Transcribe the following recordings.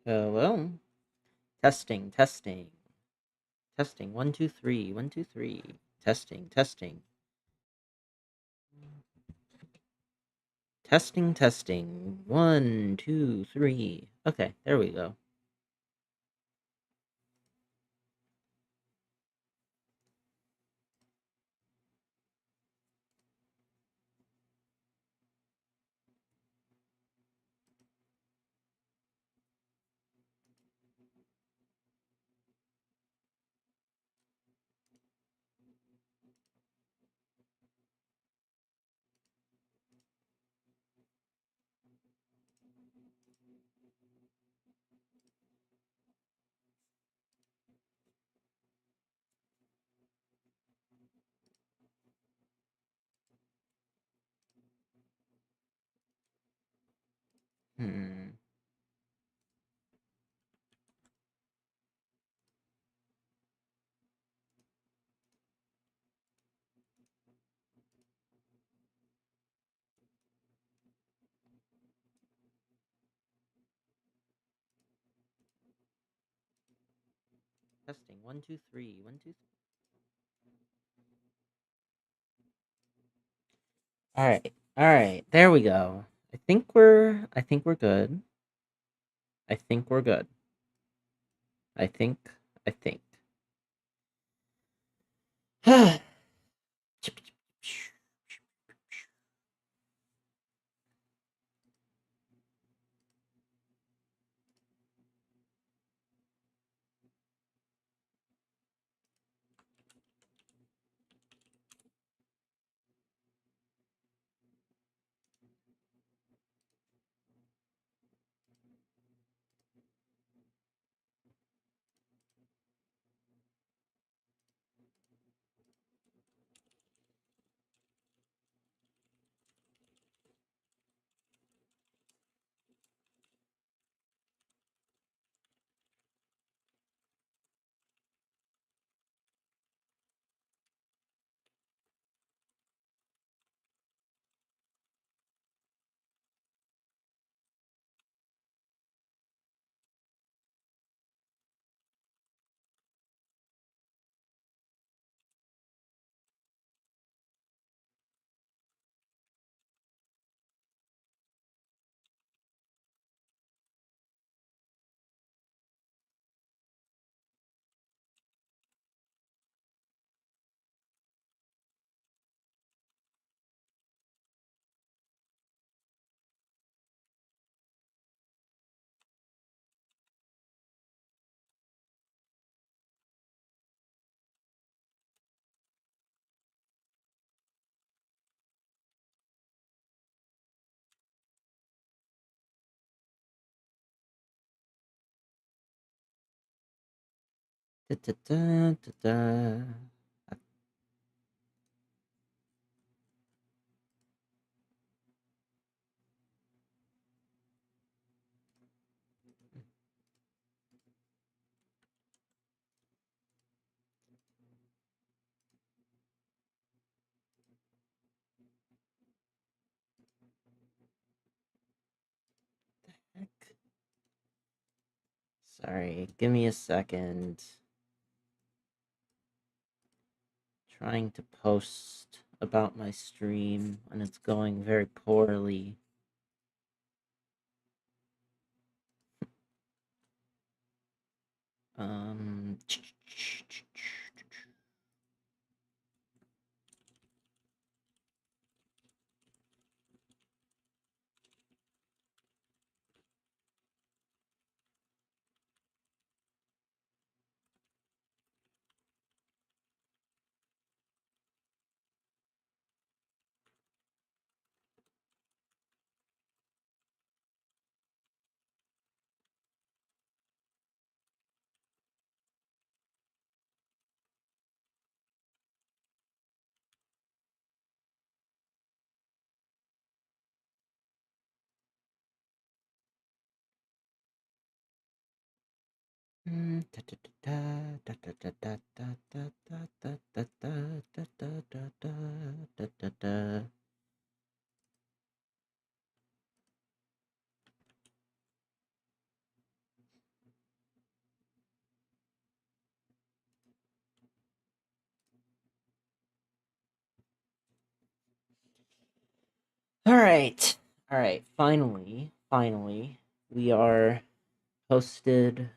Hello. Testing, testing, testing. 1, 2, 3, 1, 2, 3. Testing, testing, testing, testing. 1, 2, 3. Okay, there we go. Hmm. Testing. 1, 2, 3, 1, 2, 3. All right. All right. There we go. I think we're good. I think we're good. I think. Da, da, da, da, da. Heck. Sorry, give me a second. Trying to post about my stream and it's going very poorly. Um, All right. All right. Finally, we are posted.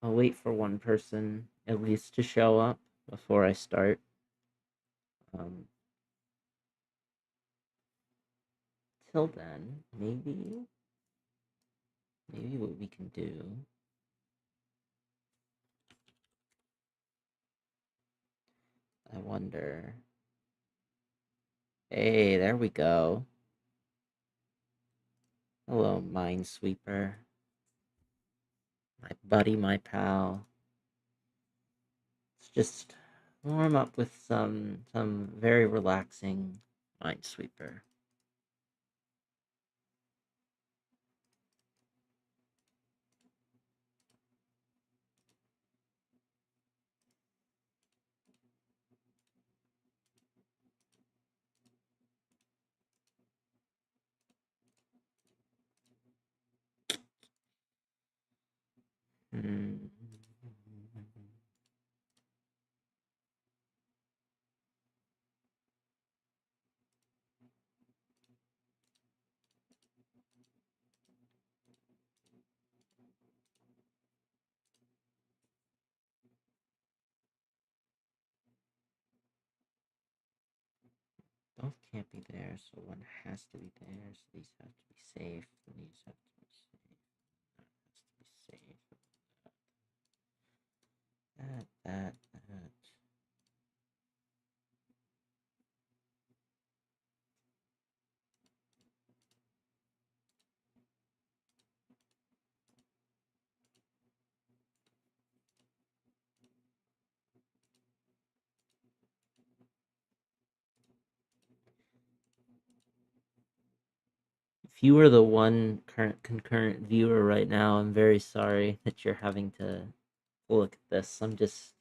I'll wait for one person at least to show up before I start. Um, till then, maybe what we can do. I wonder. Hey, there we go. Hello, Minesweeper. My buddy, my pal. Let's just warm up with some very relaxing Minesweeper. Hmm. Both can't be there, so one has to be there. So these have to be safe, and these have to be safe. That has to be safe. That. If you are the one current concurrent viewer right now, I'm very sorry that you're having to look at this. I'm just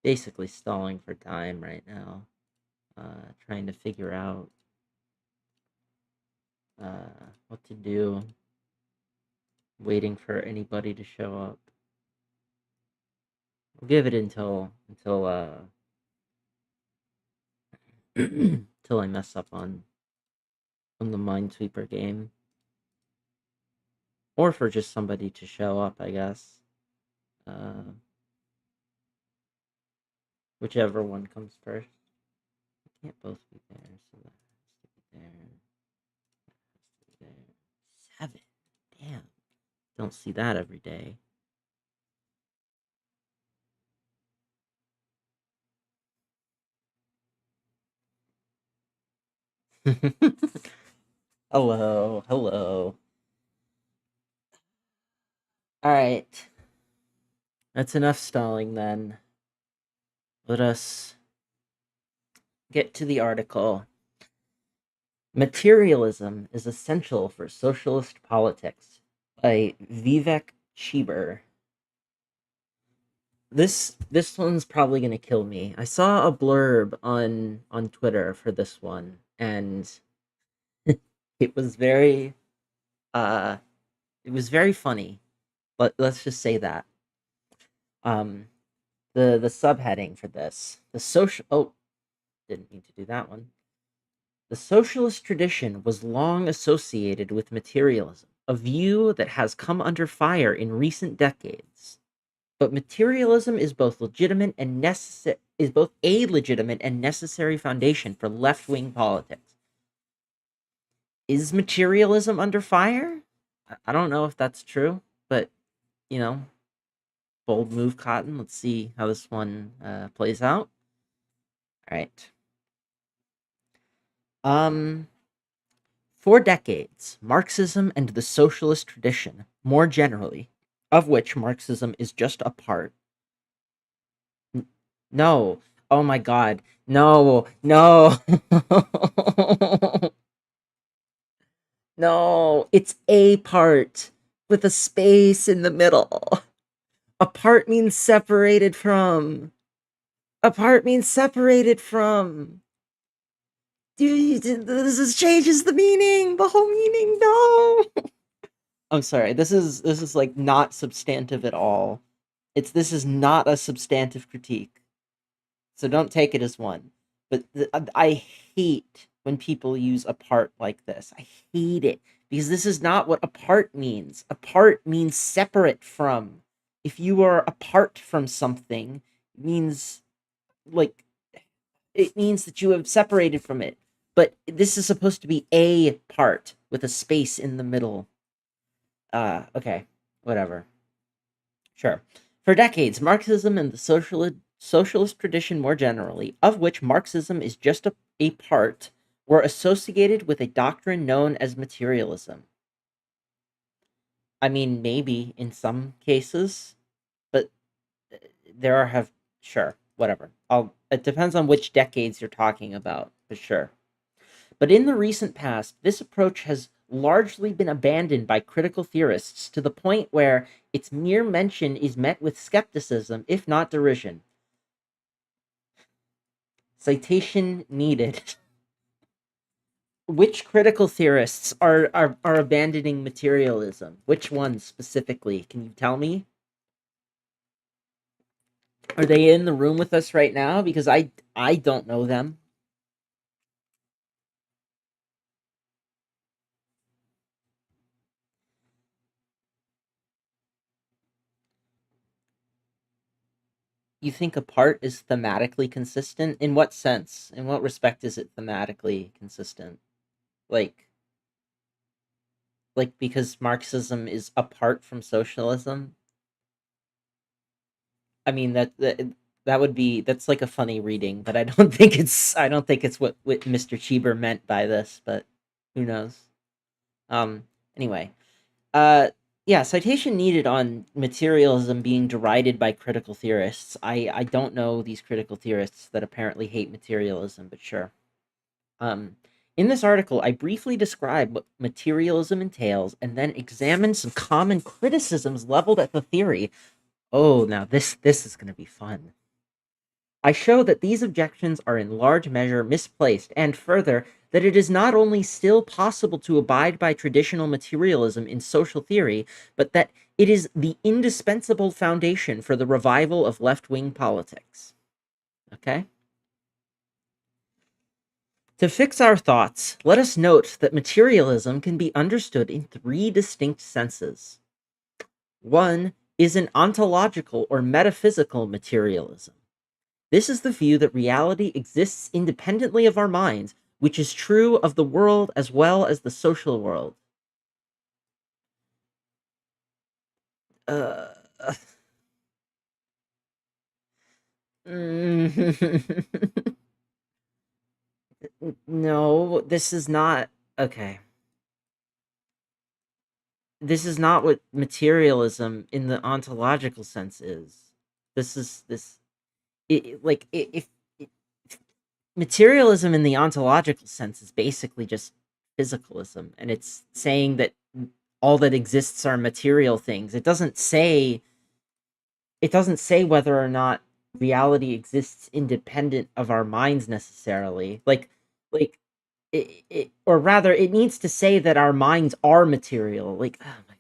basically stalling for time right now, trying to figure out what to do, waiting for anybody to show up. We'll give it until until I mess up on the Minesweeper game, or for just somebody to show up, I guess. Uh, Whichever one comes first. They can't both be there, so that has to be there. That has to be there. 7. Damn. Don't see that every day. Hello, hello. All right. That's enough stalling then. Let us get to the article. Materialism is essential for socialist politics by Vivek Cheeber. This one's probably gonna kill me. I saw a blurb on Twitter for this one, and it was very uh it was very funny. But let's just say that. Um the subheading for this. The social oh, didn't mean to do that one. The socialist tradition was long associated with materialism, a view that has come under fire in recent decades. But materialism is both a legitimate and necessary foundation for left-wing politics. Is materialism under fire? I don't know if that's true, but you know, bold move, Cotton. Let's see how this one plays out. All right. Um, for decades, Marxism and the socialist tradition, more generally, of which Marxism is just a part. No. Oh my God. No. No. No. It's a part with a space in the middle. A part means separated from. A part means separated from. Dude, this changes the meaning. The whole meaning. No. I'm sorry. This is like not substantive at all. This is not a substantive critique. So don't take it as one. But I hate when people use apart like this. I hate it because this is not what apart means. Apart means separate from. If you are apart from something, it means like it means that you have separated from it. But this is supposed to be a part with a space in the middle. Okay, whatever. Sure. For decades, Marxism and the socialist tradition more generally, of which Marxism is just a part, were associated with a doctrine known as materialism. I mean, maybe in some cases, but there are have sure, whatever. It depends on which decades you're talking about, but sure. But in the recent past, this approach has largely been abandoned by critical theorists to the point where its mere mention is met with skepticism, if not derision. Citation needed. Which critical theorists are abandoning materialism? Which ones specifically? Can you tell me? Are they in the room with us right now? Because I don't know them. You think apart is thematically consistent? In what sense? In what respect is it thematically consistent? Like because Marxism is apart from socialism? I mean that would be that's like a funny reading, but I don't think it's what Mr. Cheever meant by this, but who knows? Anyway. Uh yeah, citation needed on materialism being derided by critical theorists. I don't know these critical theorists that apparently hate materialism, but sure. Um, in this article, I briefly describe what materialism entails and then examine some common criticisms leveled at the theory. Oh, now this is going to be fun. I show that these objections are in large measure misplaced, and further, that it is not only still possible to abide by traditional materialism in social theory, but that it is the indispensable foundation for the revival of left wing politics. Okay? To fix our thoughts, let us note that materialism can be understood in three distinct senses. One is an ontological or metaphysical materialism. This is the view that reality exists independently of our minds, which is true of the world as well as the social world. Uh, no, this is not okay. This is not what materialism in the ontological sense is. This is this like if materialism in the ontological sense is basically just physicalism, and it's saying that all that exists are material things. It doesn't say whether or not reality exists independent of our minds necessarily. Like or rather, it needs to say that our minds are material. Like, oh my,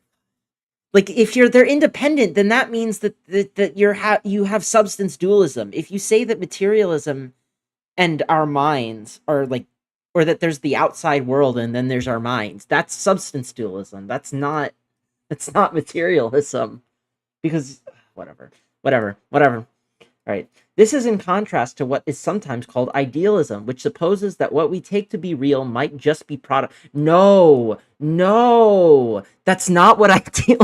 like if they're independent, then that means that you have substance dualism. If you say that materialism and our minds are like, or that there's the outside world and then there's our minds, that's substance dualism. That's not materialism, because whatever. All right. This is in contrast to what is sometimes called idealism, which supposes that what we take to be real might just be product. No, no, that's not what ideal.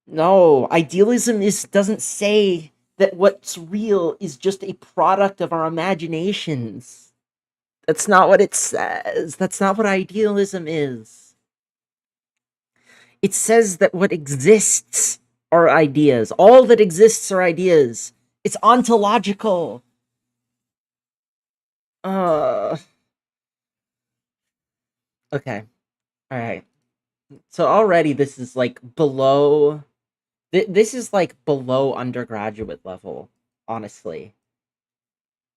No, idealism is doesn't say that what's real is just a product of our imaginations. That's not what it says. That's not what idealism is. It says that what exists are ideas. All that exists are ideas. It's ontological. Uh okay. All right. So already this is like below this is like below undergraduate level, honestly.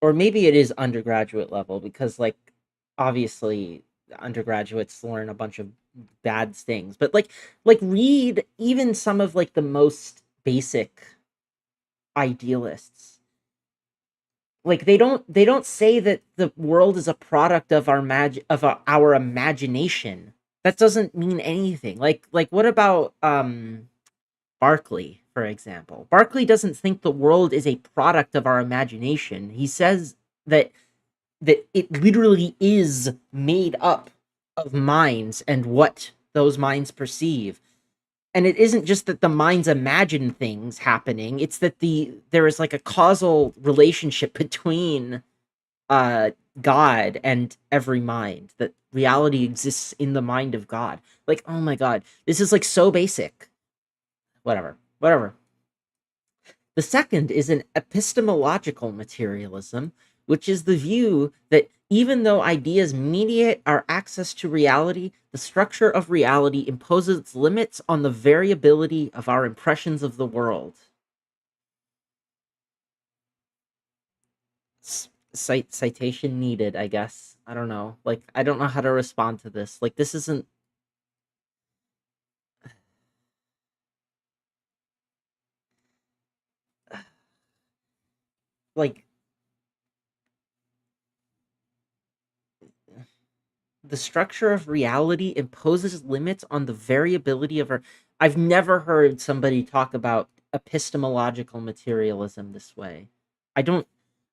Or maybe it is undergraduate level because like obviously undergraduates learn a bunch of bad things. But like read even some of like the most basic idealists. like they don't say that the world is a product of our imagination. That doesn't mean anything. Like what about Berkeley, for example? Berkeley doesn't think the world is a product of our imagination. He says that it literally is made up of minds and what those minds perceive. And it isn't just that the minds imagine things happening, it's that there is like a causal relationship between uh God and every mind, that reality exists in the mind of God. Like, oh my god, this is like so basic. Whatever. The second is an epistemological materialism, which is the view that even though ideas mediate our access to reality, the structure of reality imposes limits on the variability of our impressions of the world. Citation needed, I guess. I don't know. Like, I don't know how to respond to this. Like, this isn't like the structure of reality imposes limits on the variability of our. I've never heard somebody talk about epistemological materialism this way. I don't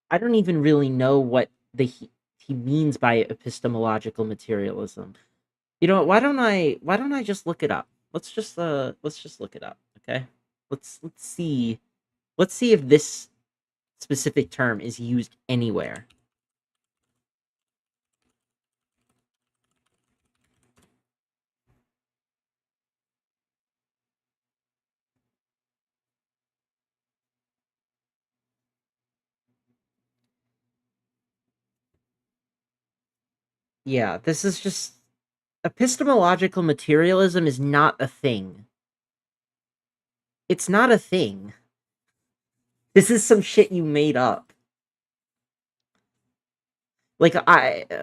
I don't even really know what he means by epistemological materialism. You know what? Why don't I just look it up? Let's just look it up, okay? Let's see. Let's see if this specific term is used anywhere. Yeah, this is just epistemological materialism is not a thing. It's not a thing. This is some shit you made up. Like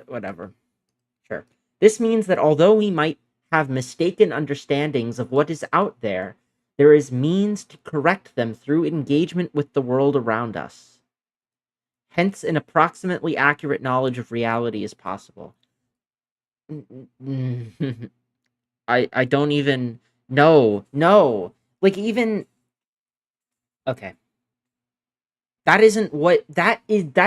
whatever. Sure. This means that although we might have mistaken understandings of what is out there, there is means to correct them through engagement with the world around us. Hence, an approximately accurate knowledge of reality is possible. I don't even no. Like even okay. That isn't what that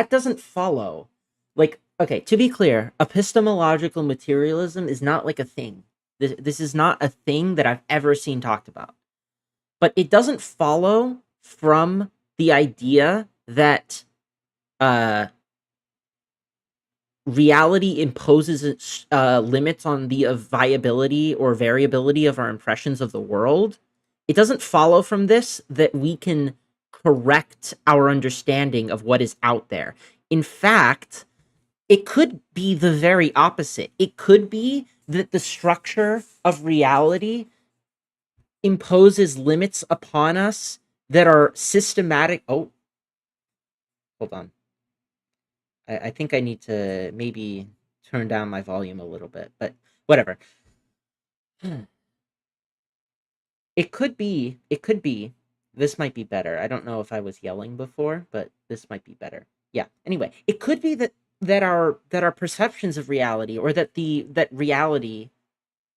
doesn't follow. Like, okay, to be clear, epistemological materialism is not like a thing. This is not a thing that I've ever seen talked about. But it doesn't follow from the idea that uh reality imposes limits on the viability or variability of our impressions of the world. It doesn't follow from this that we can correct our understanding of what is out there. In fact, it could be the very opposite. It could be that the structure of reality imposes limits upon us that are systematic. Oh, hold on. I think I need to maybe turn down my volume a little bit, but whatever. It could be, this might be better. I don't know if I was yelling before, but this might be better. Yeah. Anyway, it could be that our perceptions of reality, or that reality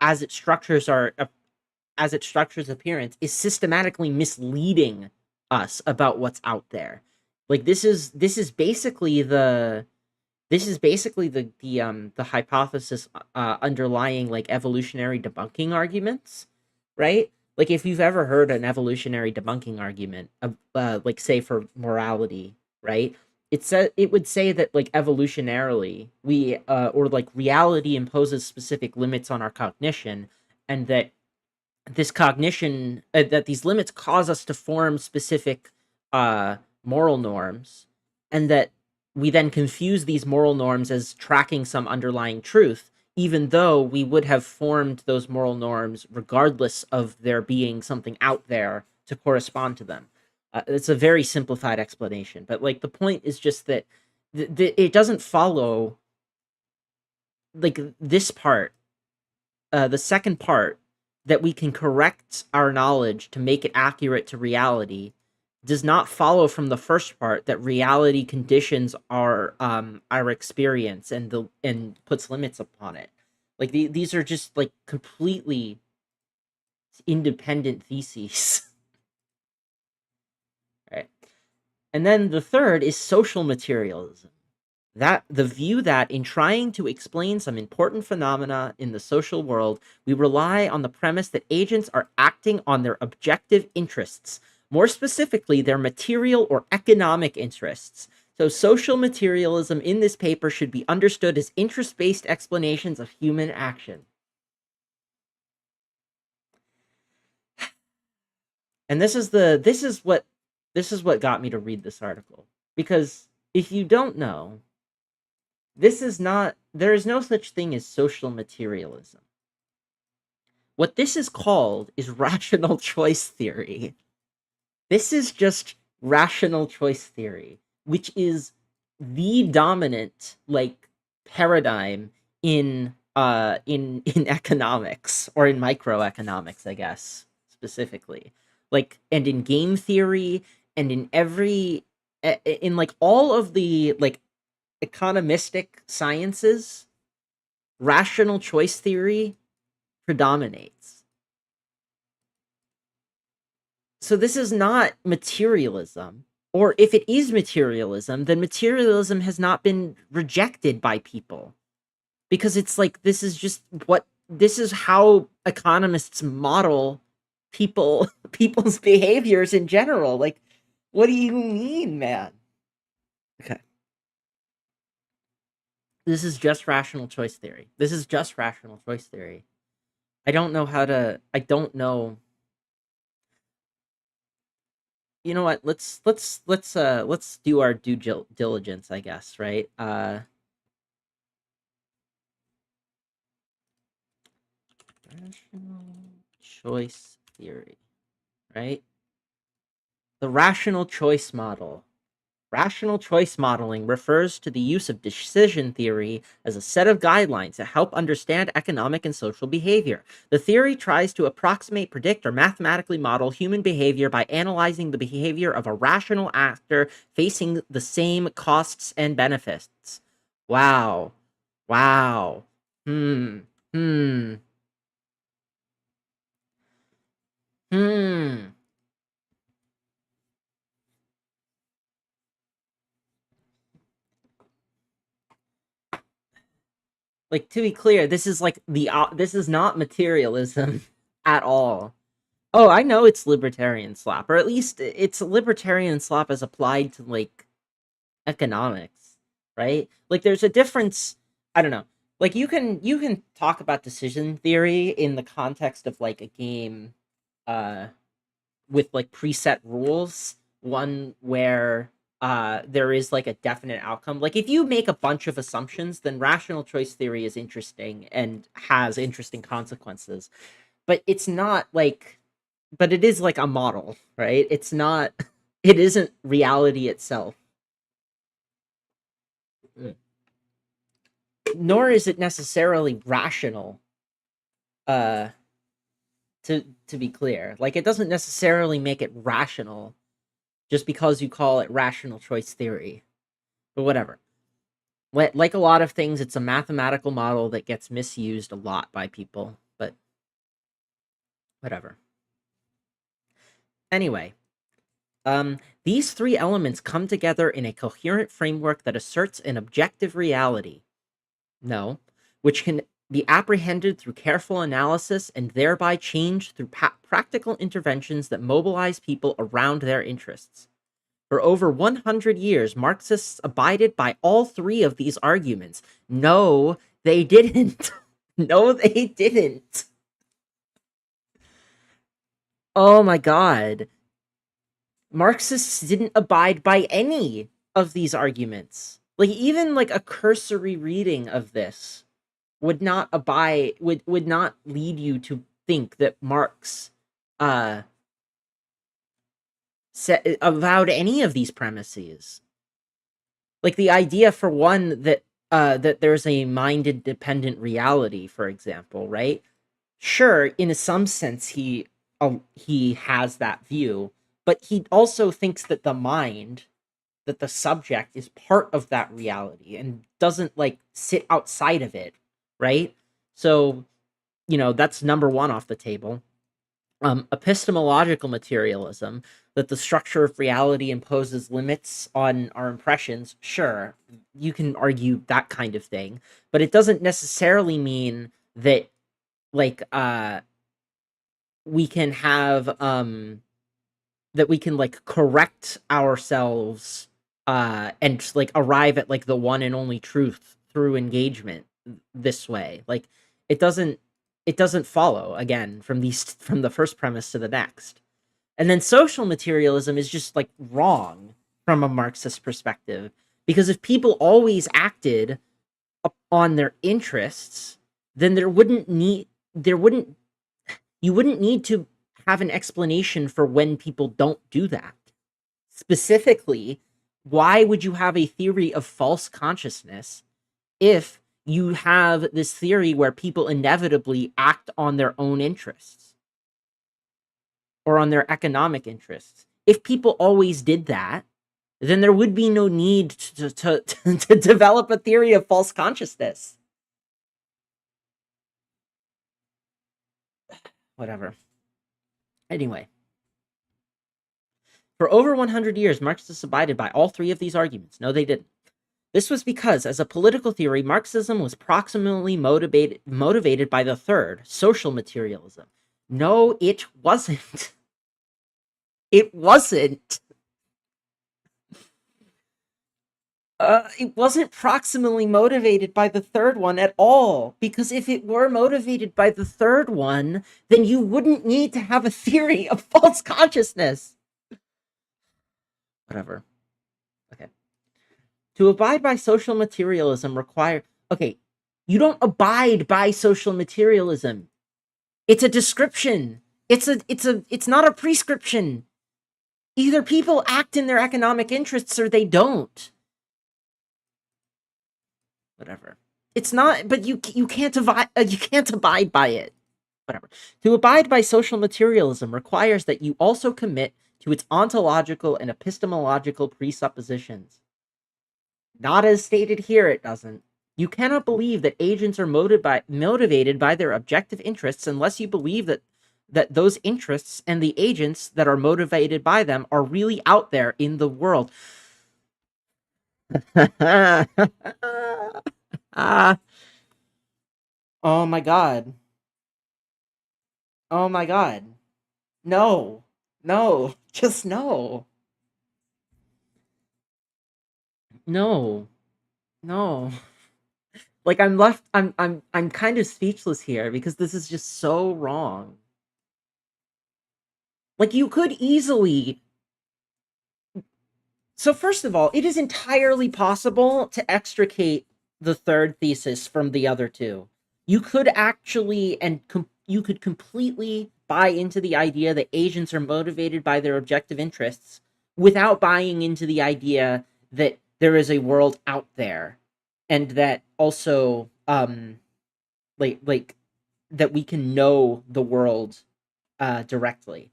as it structures as it structures appearance, is systematically misleading us about what's out there. Like, this is basically the hypothesis underlying like evolutionary debunking arguments, right? Like, if you've ever heard an evolutionary debunking argument, like say for morality, right? It would say that like evolutionarily we or like reality imposes specific limits on our cognition, and that this cognition that these limits cause us to form specific uh moral norms, and that we then confuse these moral norms as tracking some underlying truth, even though we would have formed those moral norms regardless of there being something out there to correspond to them. It's a very simplified explanation, but like the point is just that it doesn't follow, like this part, the second part, that we can correct our knowledge to make it accurate to reality, does not follow from the first part that reality conditions our experience and puts limits upon it. Like these are just like completely independent theses. Right. And then the third is social materialism. That the view that in trying to explain some important phenomena in the social world, we rely on the premise that agents are acting on their objective interests, more specifically, their material or economic interests. So, social materialism in this paper should be understood as interest based explanations of human action. And this is what got me to read this article. Because if you don't know, this is not, there is no such thing as social materialism. What this is called is rational choice theory. This is just rational choice theory, which is the dominant like paradigm in economics, or in microeconomics, I guess, specifically. Like, and in game theory, and in in like all of the like economistic sciences, rational choice theory predominates. So this is not materialism. Or if it is materialism, then materialism has not been rejected by people. Because it's like, this is just what, this is how economists model people's behaviors in general. Like, what do you mean, man? Okay. This is just rational choice theory. This is just rational choice theory. I don't know how to, I don't know. You know what? Let's do our due diligence, I guess, right? Rational choice theory, right? The rational choice model. Rational choice modeling refers to the use of decision theory as a set of guidelines to help understand economic and social behavior. The theory tries to approximate, predict, or mathematically model human behavior by analyzing the behavior of a rational actor facing the same costs and benefits. Wow. Wow. Hmm. Hmm. Hmm. Like, to be clear, this is like this is not materialism at all. Oh, I know it's libertarian slop, or at least it's a libertarian slop as applied to like economics, right? Like there's a difference. I don't know. Like you can talk about decision theory in the context of like a game with like preset rules, one where there is like a definite outcome. Like if you make a bunch of assumptions, then rational choice theory is interesting and has interesting consequences. But it's not like, but it is like a model, right? It's not, it isn't reality itself. Mm. Nor is it necessarily rational, uh to be clear. Like it doesn't necessarily make it rational just because you call it rational choice theory. But whatever. Like a lot of things, it's a mathematical model that gets misused a lot by people, but whatever. Anyway, these three elements come together in a coherent framework that asserts an objective reality. No, which can be apprehended through careful analysis and thereby changed through practical interventions that mobilize people around their interests. For over 100 years, Marxists abided by all three of these arguments. No, they didn't. No, they didn't. Oh my god. Marxists didn't abide by any of these arguments. Like even like a cursory reading of this would not abide would not lead you to think that Marx uh avowed any of these premises. Like the idea, for one, that that there's a mind independent reality, for example, right? Sure, in some sense he has that view, but he also thinks that the mind, that the subject is part of that reality and doesn't like sit outside of it, right? So, that's number one off the table. Epistemological materialism, that the structure of reality imposes limits on our impressions. Sure, you can argue that kind of thing, but it doesn't necessarily mean that like we can have that we can like correct ourselves and like arrive at like the one and only truth through engagement this way. Like it doesn't it doesn't follow again from the first premise to the next. And then social materialism is just like wrong from a Marxist perspective, because if people always acted on their interests, then there wouldn't you wouldn't need to have an explanation for when people don't do that. Specifically, why would you have a theory of false consciousness if you have this theory where people inevitably act on their own interests or on their economic interests? If people always did that, then there would be no need to develop a theory of false consciousness. Whatever. Anyway, for over 100 years, Marxists abided by all three of these arguments. No, they didn't. This was because, as a political theory, Marxism was proximately motivated by the third, social materialism. No, it wasn't. It wasn't. It wasn't proximally motivated by the third one at all. Because if it were motivated by the third one, then you wouldn't need to have a theory of false consciousness. Whatever. Okay. To abide by social materialism require. Okay, you don't abide by social materialism. It's a description. It's not a prescription. Either people act in their economic interests or they don't. Whatever. It's not, but you can't abide by it. Whatever. To abide by social materialism requires that you also commit to its ontological and epistemological presuppositions. Not as stated here, it doesn't. You cannot believe that agents are motivated by their objective interests unless you believe that those interests and the agents that are motivated by them are really out there in the world. Ah. Oh my god. Oh my god. No. No. Just no. No. No. Like I'm kind of speechless here because this is just so wrong. Like you could easily. So first of all, it is entirely possible to extricate the third thesis from the other two. You could actually you could completely buy into the idea that agents are motivated by their objective interests without buying into the idea that there is a world out there and that also like that we can know the world directly.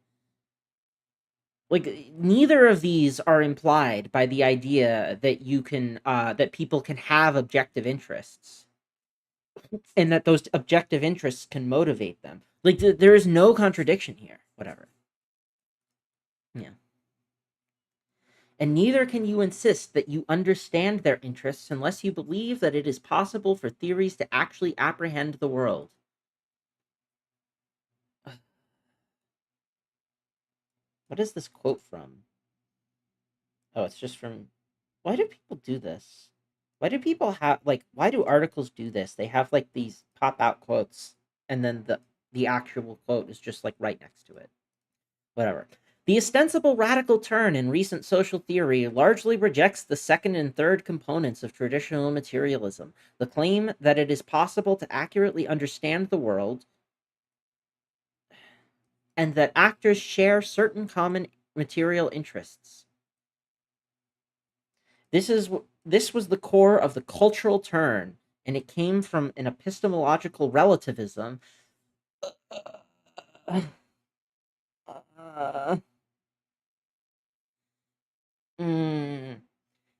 Like neither of these are implied by the idea that you can that people can have objective interests and that those objective interests can motivate them. Like there is no contradiction here. Whatever. Yeah. And neither can you insist that you understand their interests unless you believe that it is possible for theories to actually apprehend the world. What is this quote from? Oh, it's just from. Why do people do this? Why do people have like? Why do articles do this? They have like these pop out quotes, and then the actual quote is just like right next to it. Whatever. The ostensible radical turn in recent social theory largely rejects the second and third components of traditional materialism. The claim that it is possible to accurately understand the world and that actors share certain common material interests. This was the core of the cultural turn, and it came from an epistemological relativism. Mm.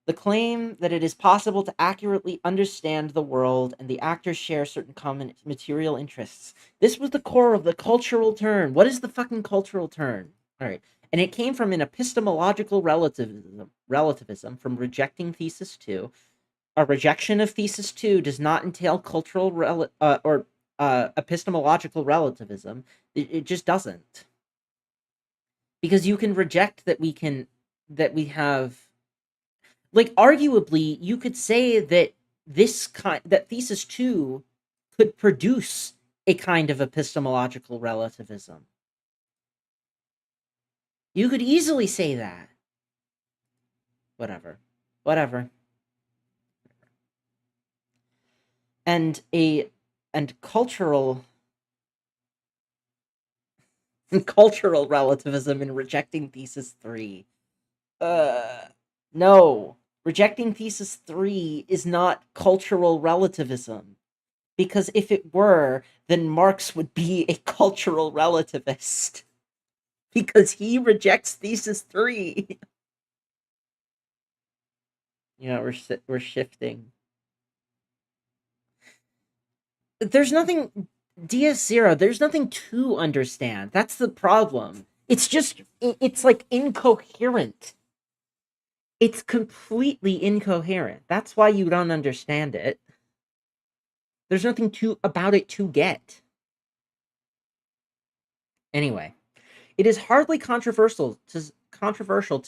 The claim that it is possible to accurately understand the world and the actors share certain common material interests. This was the core of the cultural turn. What is the fucking cultural turn? All right. And it came from an epistemological relativism from rejecting thesis 2. A rejection of thesis 2 does not entail cultural or epistemological relativism. It just doesn't. Because you can reject that we have, like, arguably you could say that that thesis 2 could produce a kind of epistemological relativism. You could easily say that. Whatever. And a and cultural relativism in rejecting thesis 3. No. Rejecting thesis 3 is not cultural relativism. Because if it were, then Marx would be a cultural relativist. Because he rejects thesis 3. We're shifting. There's nothing DS0, there's nothing to understand. That's the problem. It's like incoherent. It's completely incoherent. That's why you don't understand it. There's nothing about it to get. Anyway, it is hardly controversial to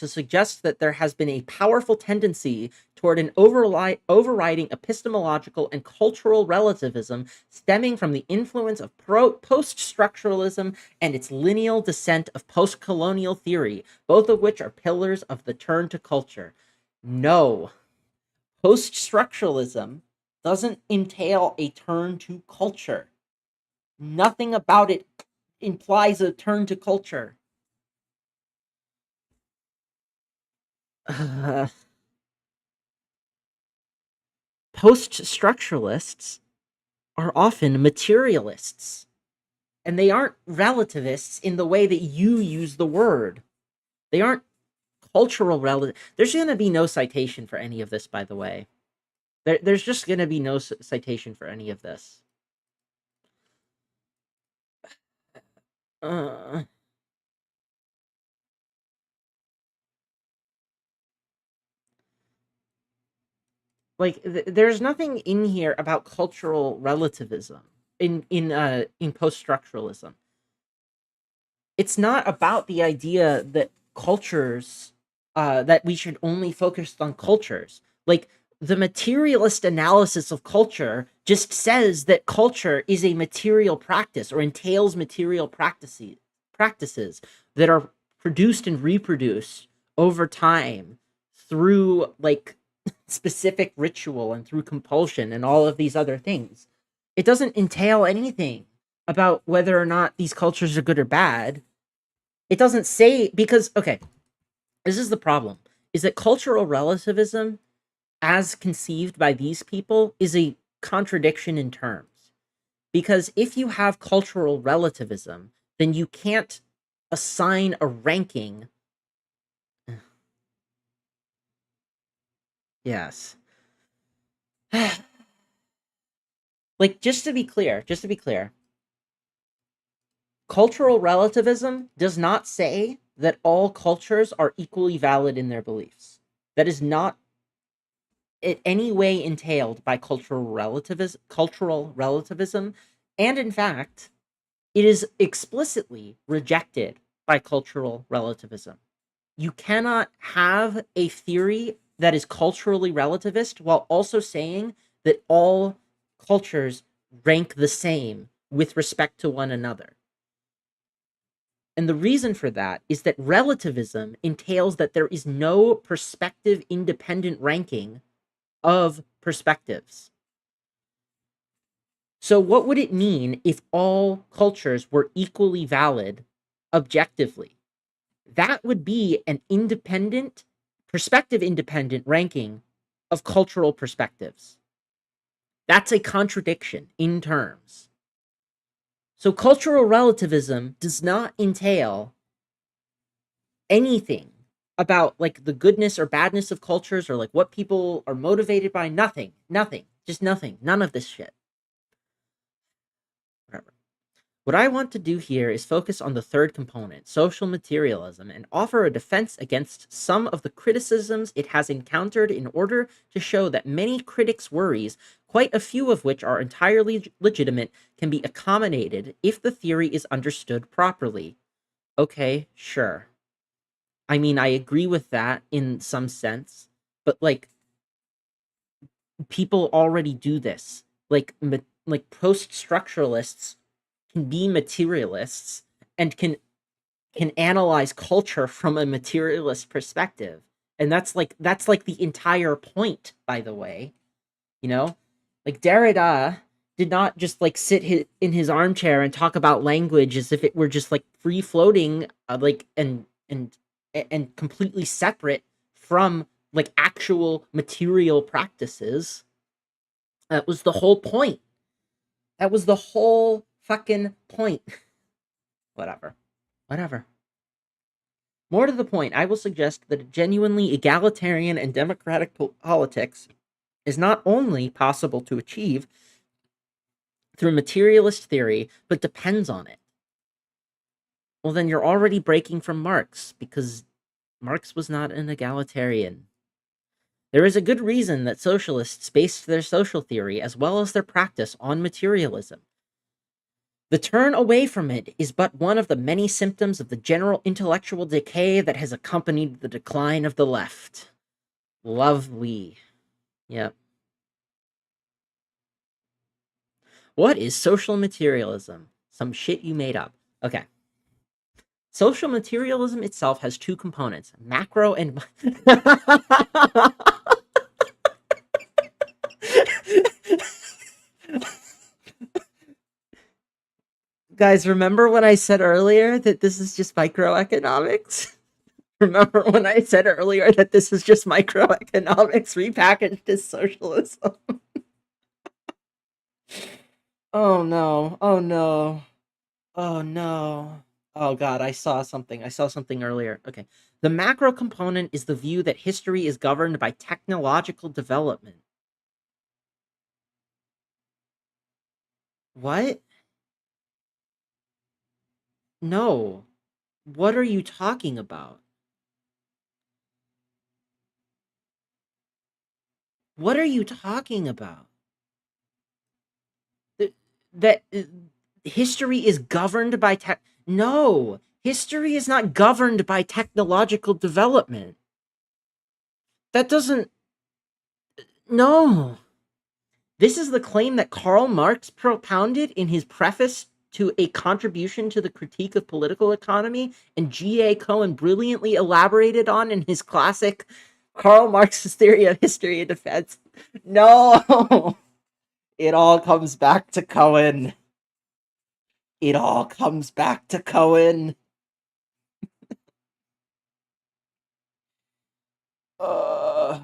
suggest that there has been a powerful tendency toward an overriding epistemological and cultural relativism stemming from the influence of post-structuralism and its lineal descent of post-colonial theory, both of which are pillars of the turn to culture. No, post-structuralism doesn't entail a turn to culture. Nothing about it implies a turn to culture. Post-structuralists are often materialists, and they aren't relativists in the way that you use the word. They aren't cultural relative. There's going to be no citation for any of this, by the way. There's just going to be no citation for any of this. Uh, like there's nothing in here about cultural relativism in post-structuralism. It's not about the idea that cultures that we should only focus on cultures. Like, the materialist analysis of culture just says that culture is a material practice or entails material practices that are produced and reproduced over time through, like, specific ritual and through compulsion and all of these other things. It doesn't entail anything about whether or not these cultures are good or bad. It doesn't say, because, okay, this is the problem, is that cultural relativism, as conceived by these people, is a contradiction in terms. Because if you have cultural relativism, then you can't assign a ranking. Yes. Like, just to be clear, cultural relativism does not say that all cultures are equally valid in their beliefs. That is not in any way entailed by cultural relativism, and in fact, it is explicitly rejected by cultural relativism. You cannot have a theory that is culturally relativist while also saying that all cultures rank the same with respect to one another. And the reason for that is that relativism entails that there is no perspective independent ranking of perspectives. So, what would it mean if all cultures were equally valid objectively? That would be an perspective independent ranking of cultural perspectives. That's a contradiction in terms. So, cultural relativism does not entail anything about like the goodness or badness of cultures or like what people are motivated by. Nothing, just nothing, none of this shit. Whatever. What I want to do here is focus on the third component, social materialism, and offer a defense against some of the criticisms it has encountered in order to show that many critics' worries, quite a few of which are entirely legitimate, can be accommodated if the theory is understood properly. Okay, sure. I mean, I agree with that in some sense, but like people already do this. Like post-structuralists can be materialists and can analyze culture from a materialist perspective. And that's like the entire point, by the way. You know? Like Derrida did not just like in his armchair and talk about language as if it were just like free floating, like and completely separate from like actual material practices. That was the whole point. That was the whole fucking point. Whatever. Whatever. More to the point, I will suggest that a genuinely egalitarian and democratic politics is not only possible to achieve through materialist theory, but depends on it. Well, then you're already breaking from Marx, because Marx was not an egalitarian. There is a good reason that socialists based their social theory as well as their practice on materialism. The turn away from it is but one of the many symptoms of the general intellectual decay that has accompanied the decline of the left. Lovely. Yep. What is social materialism? Some shit you made up. Okay. Social materialism itself has two components, macro and... Guys, remember when I said earlier that this is just microeconomics? Remember when I said earlier that this is just microeconomics repackaged as socialism? Oh no. Oh no. Oh no. Oh god, I saw something. I saw something earlier. Okay. The macro component is the view that history is governed by technological development. What? No. What are you talking about? What are you talking about? That history is governed by tech. No, history is not governed by technological development. That doesn't. No. This is the claim that Karl Marx propounded in his preface to A Contribution to the Critique of Political Economy, and G.A. Cohen brilliantly elaborated on in his classic Karl Marx's Theory of History and Defense. No! It all comes back to Cohen. It all comes back to Cohen. Uh,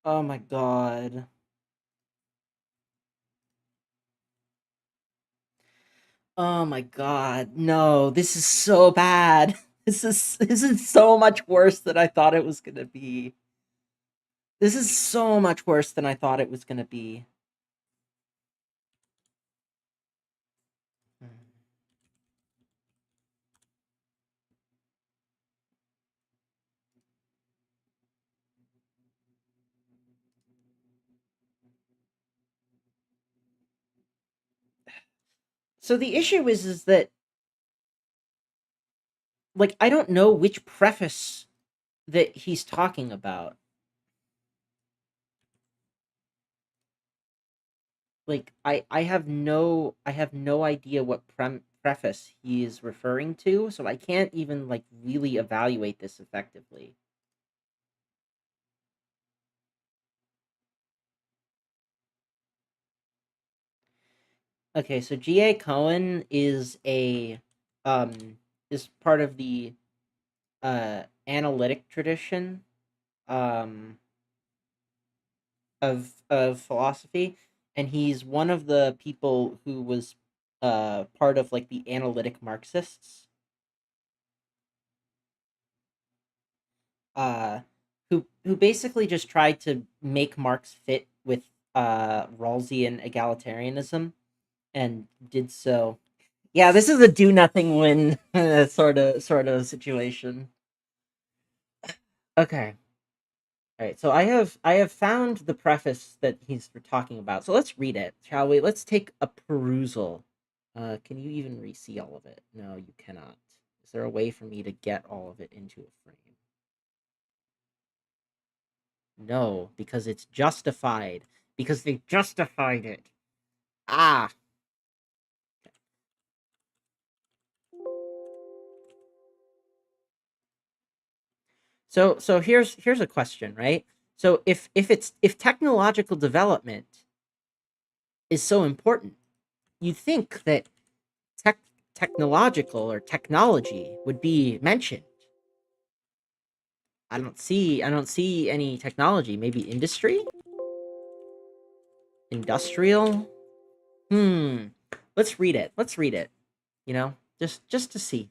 oh my god. Oh my god. No, this is so bad. This is so much worse than I thought it was gonna be. This is so much worse than I thought it was gonna be. So the issue is that like I don't know which preface that he's talking about. Like I have no idea what preface he is referring to, so I can't even like really evaluate this effectively. Okay, so G.A. Cohen um is part of the analytic tradition um of philosophy, and he's one of the people who was part of like the analytic Marxists. uh, who basically just tried to make Marx fit with Rawlsian egalitarianism and did so. Yeah, this is a do nothing win sort of situation. Okay. All right. So I have found the preface that he's talking about. So let's read it, shall we? Let's take a perusal. Can you even re-see all of it? No, you cannot. Is there a way for me to get all of it into a frame? No, because it's justified. Because they justified it. Ah. So here's a question, right? So if technological development is so important, you'd think that tech technological or technology would be mentioned. I don't see any technology. Maybe industry? Industrial? Hmm. Let's read it. Let's read it. Just to see.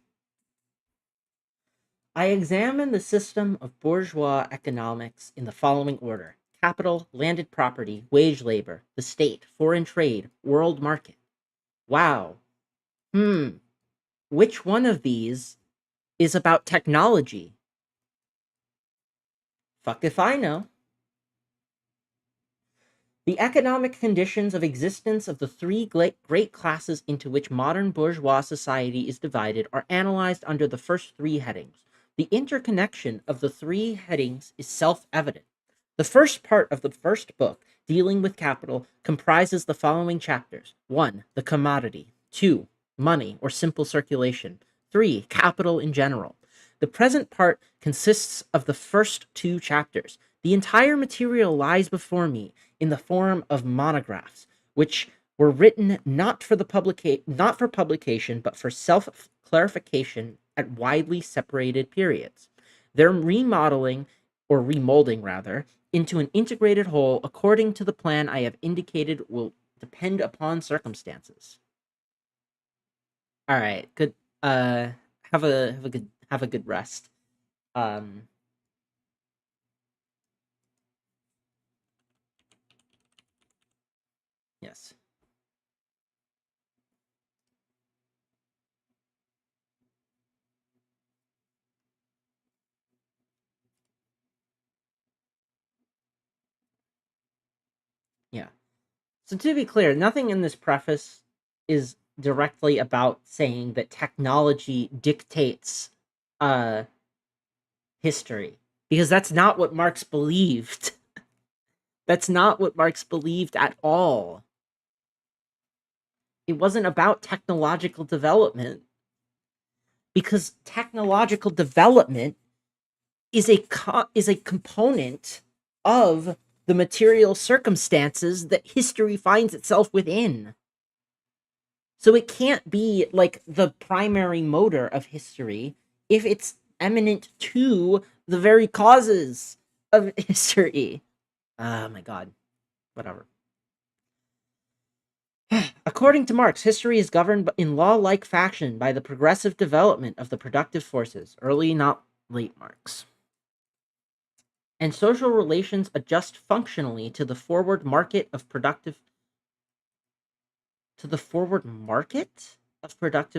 I examine the system of bourgeois economics in the following order: capital, landed property, wage labor, the state, foreign trade, world market. Wow. Hmm. Which one of these is about technology? Fuck if I know. The economic conditions of existence of the three great classes into which modern bourgeois society is divided are analyzed under the first three headings. The interconnection of the three headings is self evident. The first part of the first book, dealing with capital, comprises the following chapters: 1. The commodity; 2. Money or simple circulation; 3. Capital in general. The present part consists of the first two chapters. The entire material lies before me in the form of monographs, which were written not for publication, but for self clarification at widely separated periods. Their remodeling, or remolding rather, into an integrated whole according to the plan I have indicated will depend upon circumstances. All right, good. Have a good rest. Um, yes. Yeah. So to be clear, nothing in this preface is directly about saying that technology dictates uh history, because that's not what Marx believed. That's not what Marx believed at all. It wasn't about technological development, because technological development is a component of the material circumstances that history finds itself within. So it can't be like the primary motor of history if it's eminent to the very causes of history. Oh my god. Whatever. According to Marx, history is governed in law like fashion by the progressive development of the productive forces, early, not late Marx. And social relations adjust functionally to the forward market of productive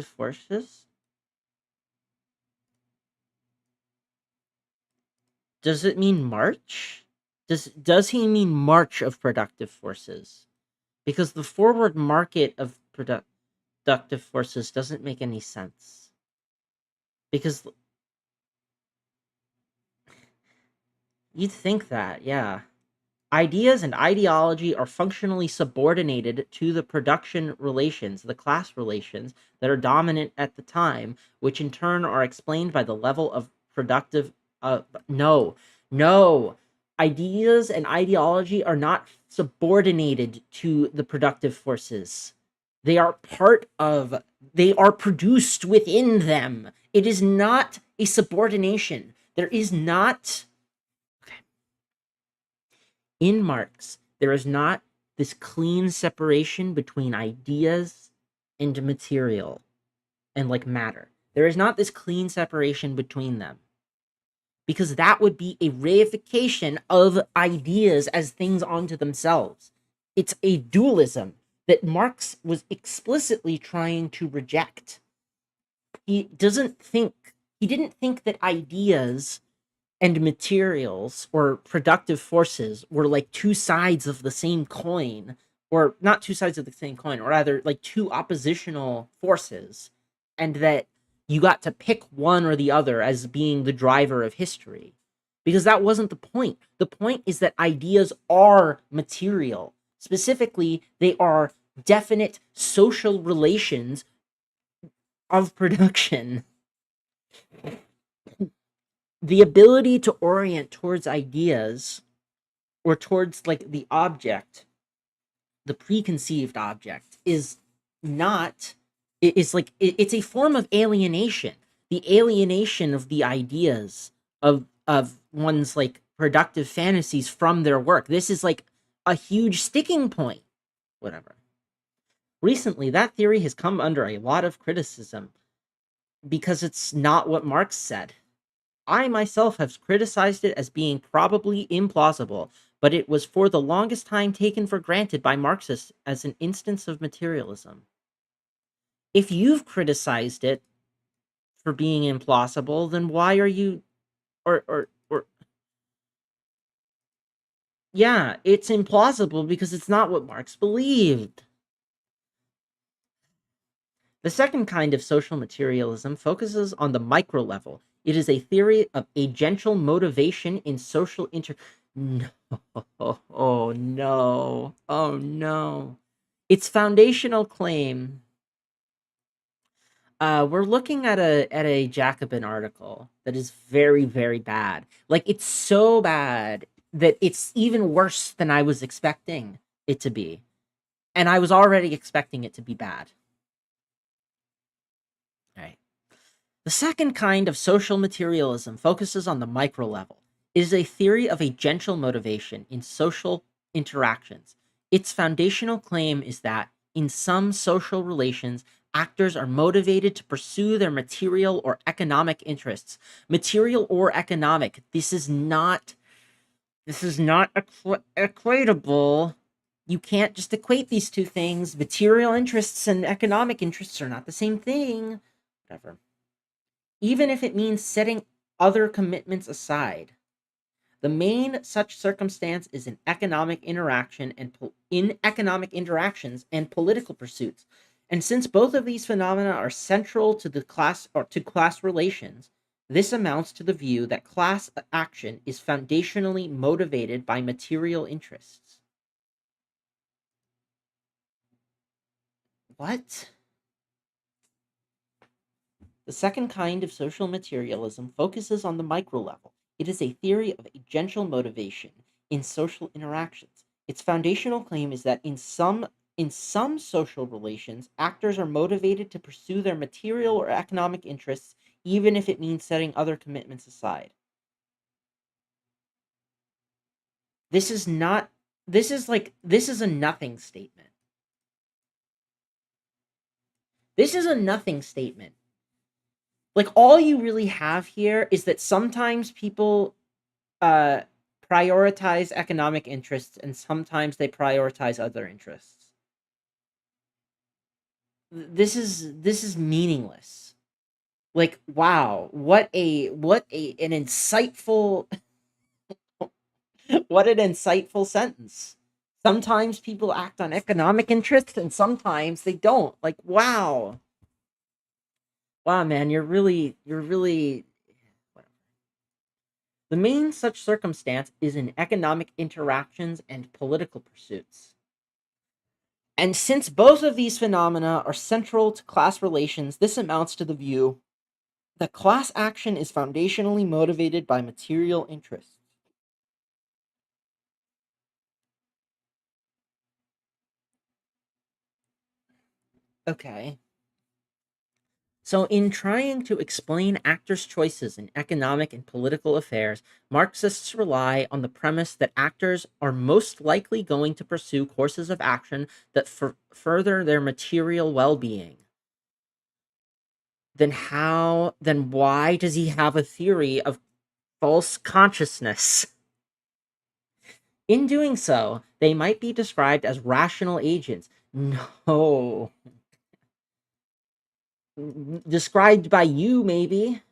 forces. Does it mean march? Does he mean march of productive forces? Because the forward market of productive forces doesn't make any sense. Because you'd think that, yeah. Ideas and ideology are functionally subordinated to the production relations, the class relations that are dominant at the time, which in turn are explained by the level of productive. No, no. Ideas and ideology are not subordinated to the productive forces. They are they are produced within them. It is not a subordination. There is not in Marx, there is not this clean separation between ideas and material and like matter. There is not this clean separation between them. because that would be a reification of ideas as things unto themselves. It's a dualism that Marx was explicitly trying to reject. He doesn't think, he didn't think that ideas and materials or productive forces were like two sides of the same coin, or not two sides of the same coin, or rather like two oppositional forces, and that you got to pick one or the other as being the driver of history, because that wasn't the point. The point is that ideas are material. Specifically, they are definite social relations of production. The ability to orient towards ideas, or towards like the object, the preconceived object, is not, it is like it's a form of alienation. The alienation of the ideas of one's like productive fantasies from their work. This is like a huge sticking point. Whatever. Recently, that theory has come under a lot of criticism because it's not what Marx said. I myself have criticized it as being probably implausible, but it was for the longest time taken for granted by Marxists as an instance of materialism. If you've criticized it for being implausible, then why are you, or yeah, it's implausible because it's not what Marx believed. The second kind of social materialism focuses on the micro level. It is a theory of agential motivation in social No, oh no, oh no. Its foundational claim. We're looking at a Jacobin article that is very, very bad. Like, it's so bad that it's even worse than I was expecting it to be, and I was already expecting it to be bad. All right. The second kind of social materialism focuses on the micro level. It is a theory of agential motivation in social interactions. Its foundational claim is that, in some social relations, actors are motivated to pursue their material or economic interests. Material or economic. This is not equatable. You can't just equate these two things. Material interests and economic interests are not the same thing. Whatever. Even if it means setting other commitments aside. The main such circumstance is in economic interaction and in economic interactions and political pursuits. And since both of these phenomena are central to the class or to class relations, this amounts to the view that class action is foundationally motivated by material interests. What? The second kind of social materialism focuses on the micro level. It is a theory of agential motivation in social interactions. Its foundational claim is that in some social relations, actors are motivated to pursue their material or economic interests, even if it means setting other commitments aside. This is not. This is a nothing statement. This is a nothing statement. Like, all you really have here is that sometimes people uh, prioritize economic interests, and sometimes they prioritize other interests. This is meaningless. Like, wow, what a an insightful what an insightful sentence. Sometimes people act on economic interests, and sometimes they don't. Like, wow, wow, man, you're really. The main such circumstance is in economic interactions and political pursuits. And since both of these phenomena are central to class relations, this amounts to the view that class action is foundationally motivated by material interests. Okay. So, in trying to explain actors' choices in economic and political affairs, Marxists rely on the premise that actors are most likely going to pursue courses of action that further their material well being. Then why does he have a theory of false consciousness. In doing so, they might be described as rational agents. No. Described by you, maybe.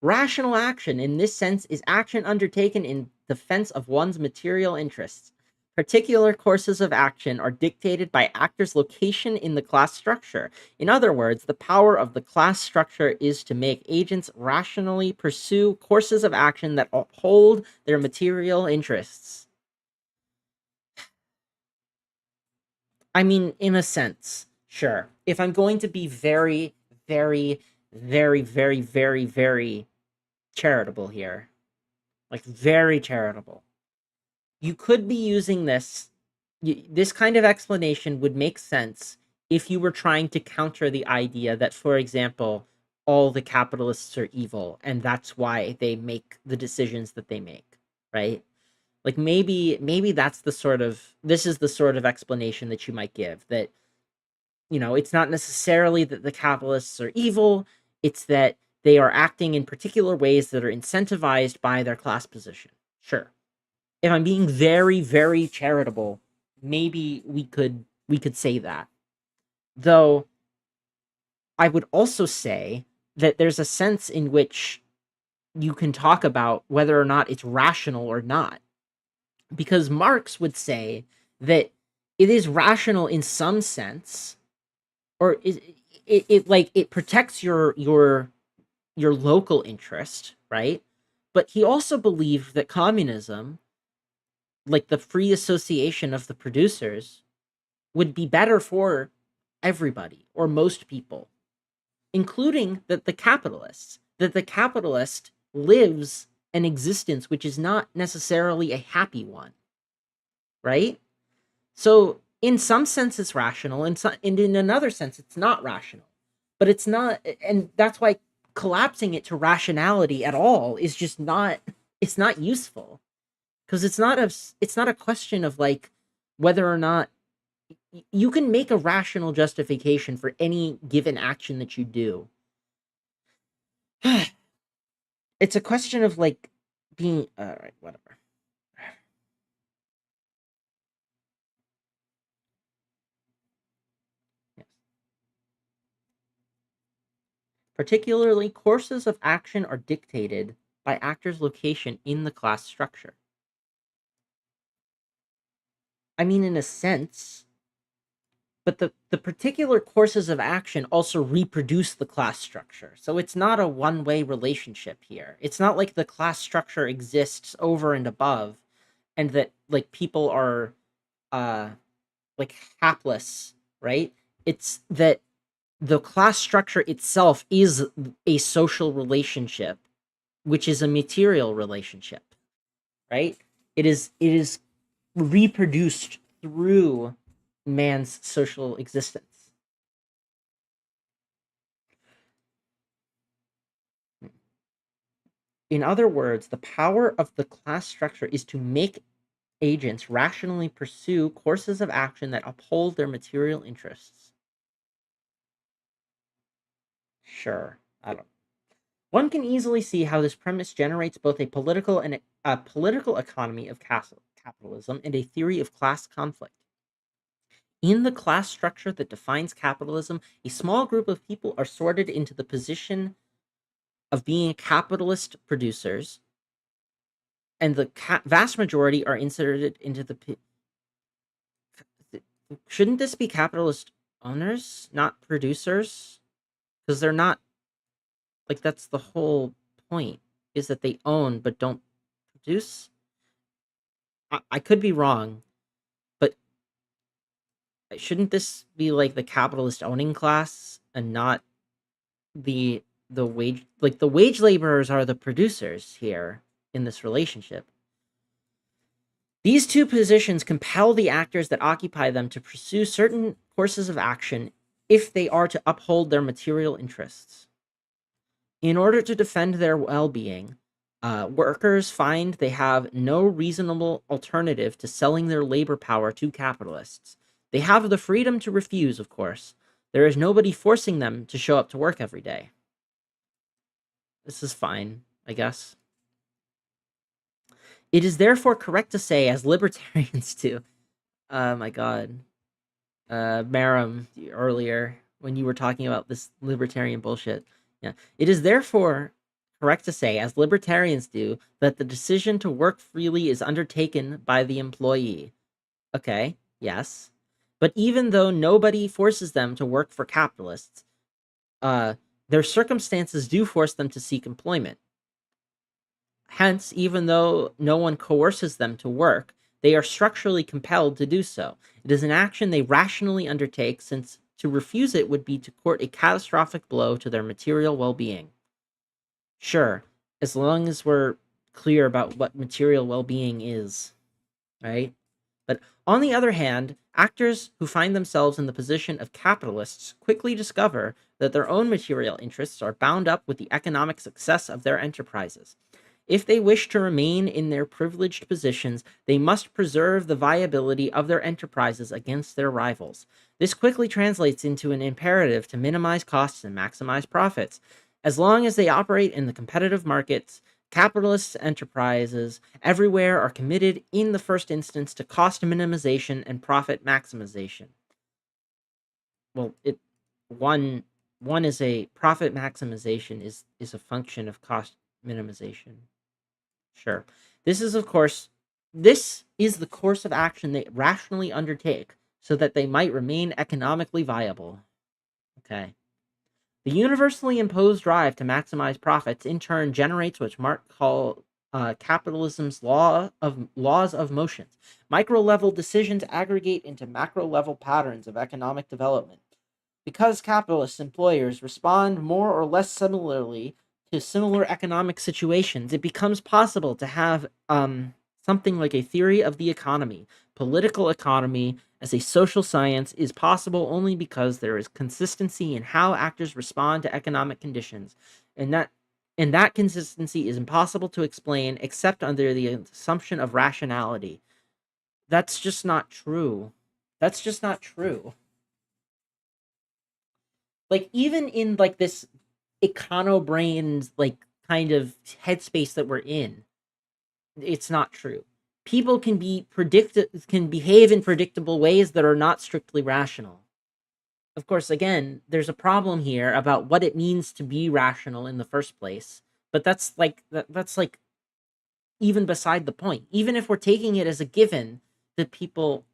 Rational action, in this sense, is action undertaken in defense of one's material interests. Particular courses of action are dictated by actors' location in the class structure. In other words, the power of the class structure is to make agents rationally pursue courses of action that uphold their material interests. I mean, in a sense, sure. If I'm going to be very, very, very, very, very, very charitable here, like very charitable, you could be using this. This kind of explanation would make sense if you were trying to counter the idea that, for example, all the capitalists are evil and that's why they make the decisions that they make, right? Like maybe that's the sort of this is the sort of explanation that you might give, that it's not necessarily that the capitalists are evil, it's that they are acting in particular ways that are incentivized by their class position. Sure. If I'm being very, very charitable, maybe we could say that. Though I would also say that there's a sense in which you can talk about whether or not it's rational or not. Because Marx would say that it is rational in some sense, or it like it protects your local interest, right? But he also believed that communism, like the free association of the producers, would be better for everybody or most people, including the capitalists. That the capitalist lives an existence which is not necessarily a happy one, right? So in some sense it's rational, and in another sense it's not rational. But it's not, and that's why collapsing it to rationality at all is just not, it's not useful, because it's not a question of like whether or not you can make a rational justification for any given action that you do. It's a question of like being all right, whatever. Yes. Particularly, courses of action are dictated by actors' location in the class structure. I mean, in a sense, but the particular courses of action also reproduce the class structure. So it's not a one-way relationship here. It's not like the class structure exists over and above, and that like people are uh like hapless, right? It's that the class structure itself is a social relationship, which is a material relationship, right? It is reproduced through man's social existence. In other words, the power of the class structure is to make agents rationally pursue courses of action that uphold their material interests. Sure, I don't. One can easily see how this premise generates both a political economy of capitalism and a theory of class conflict. In the class structure that defines capitalism, a small group of people are sorted into the position of being capitalist producers, and the vast majority are inserted into the. Shouldn't this be capitalist owners, not producers? Because they're not, like, that's the whole point, is that they own but don't produce. I could be wrong, but shouldn't this be like the capitalist owning class and not the wage, like the wage laborers are the producers here in this relationship. These two positions compel the actors that occupy them to pursue certain courses of action if they are to uphold their material interests. In order to defend their well-being, workers find they have no reasonable alternative to selling their labor power to capitalists. They have the freedom to refuse, of course. There is nobody forcing them to show up to work every day. This is fine, I guess. It is therefore correct to say, as libertarians do, oh my god, Maram, earlier when you were talking about this libertarian bullshit. Yeah. It is therefore correct to say, as libertarians do, that the decision to work freely is undertaken by the employee. Okay, yes. But even though nobody forces them to work for capitalists, uh, their circumstances do force them to seek employment. Hence, even though no one coerces them to work, they are structurally compelled to do so. It is an action they rationally undertake, since to refuse it would be to court a catastrophic blow to their material well-being. Sure, as long as we're clear about what material well-being is, right? But on the other hand, actors who find themselves in the position of capitalists quickly discover that their own material interests are bound up with the economic success of their enterprises. If they wish to remain in their privileged positions, they must preserve the viability of their enterprises against their rivals. This quickly translates into an imperative to minimize costs and maximize profits. As long as they operate in the competitive markets, capitalist enterprises everywhere are committed in the first instance to cost minimization and profit maximization. Well, one one is a profit maximization is a function of cost minimization. Sure. This is, of course, this is the course of action they rationally undertake so that they might remain economically viable. Okay. The universally imposed drive to maximize profits in turn generates what Marx called capitalism's laws of motion. Micro level decisions aggregate into macro level patterns of economic development. Because capitalist employers respond more or less similarly to similar economic situations, it becomes possible to have something like a theory of the economy. Political economy as a social science is possible only because there is consistency in how actors respond to economic conditions, and that consistency is impossible to explain except under the assumption of rationality. That's just not true. That's just not true. Like, even in like this econo brains like kind of headspace that we're in, it's not true. People can behave in predictable ways that are not strictly rational. Of course, again, there's a problem here about what it means to be rational in the first place. But that's like even beside the point. Even if we're taking it as a given that people